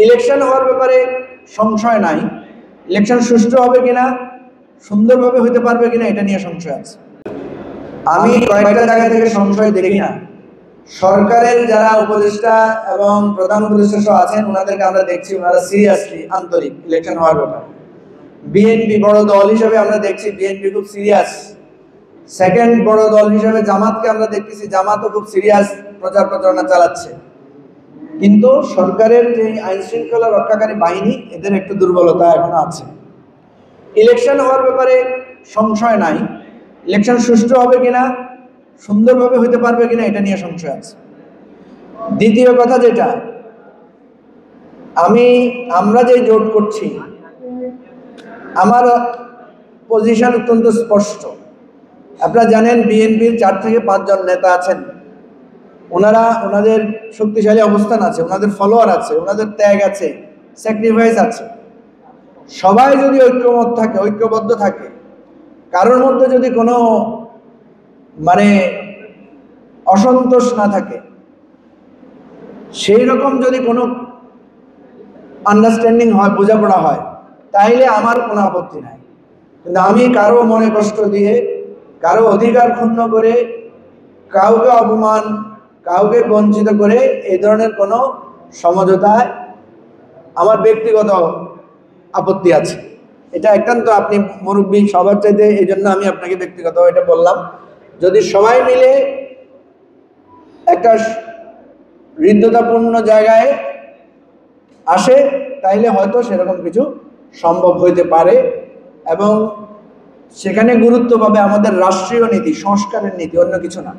Election হওয়ার ব্যাপারে সংশয় নাই, ইলেকশন সুষ্ঠু হবে কিনা, সুন্দরভাবে হতে পারবে কিনা এটা নিয়ে সংশয় আছে। আমি কয়েকটা জায়গা থেকে সংশয় দেখি না। সরকারের যারা উপদেষ্টা এবং প্রধান উপদেষ্টা সহ আছেন ওনাদেরকে আমরা দেখছি ওনারা সিরিয়াসলি আন্তরিক ইলেকশন হওয়ার ব্যাপারে। বিএনপি বড় দল হিসেবে আমরা দেখছি বিএনপি খুব সিরিয়াস। সেকেন্ড বড় দল হিসেবে জামাতকে আমরা দেখতেছি জামাতও খুব সিরিয়াস প্রচার প্রচারণা চালাচ্ছে। কিন্তু সরকারের যে আইন শৃঙ্খলা রক্ষাকারী বাহিনী এদের একটু দুর্বলতা এখনো আছে। ইলেকশন হওয়ার ব্যাপারে সংশয় নাই, ইলেকশন সুষ্ঠু হবে কিনা, সুন্দরভাবে হতে পারবে কিনা এটা নিয়ে সংশয় আছে। দ্বিতীয় কথা যেটা, আমরা যে জোট করছি আমার পজিশন অত্যন্ত স্পষ্ট। আপনারা জানেন বিএনপির 4 থেকে 5 জন নেতা আছেন, ওনাদের শক্তিশালী অবস্থান আছে, ওনাদের ফলোয়ার আছে, ওনাদের ত্যাগ আছে, স্যাক্রিফাইস আছে। সবাই যদি ঐক্যমত থাকে, ঐক্যবদ্ধ থাকে, কারোর মধ্যে যদি কোনো অসন্তোষ না থাকে, সেই রকম যদি কোনো আন্ডারস্ট্যান্ডিং হয়, বোঝাপড়া হয়, তাইলে আমার কোনো আপত্তি নাই। কিন্তু আমি কারো মনে কষ্ট দিয়ে, কারো অধিকার ক্ষুণ্ণ করে, কাউকে অপমান, কাউকে বঞ্চিত করে এই ধরনের কোনো সমঝোতায় আমার ব্যক্তিগত আপত্তি আছে। এটা একান্ত আপনি মুরব্বী সবার চাইতে, এই জন্য আমি আপনাকে ব্যক্তিগত এটা বললাম। যদি সবাই মিলে একটা হৃদ্যতাপূর্ণ জায়গায় আসে তাইলে হয়তো সেরকম কিছু সম্ভব হইতে পারে, এবং সেখানে গুরুত্ব পাবে আমাদের রাষ্ট্রীয় নীতি, সংস্কারের নীতি, অন্য কিছু না।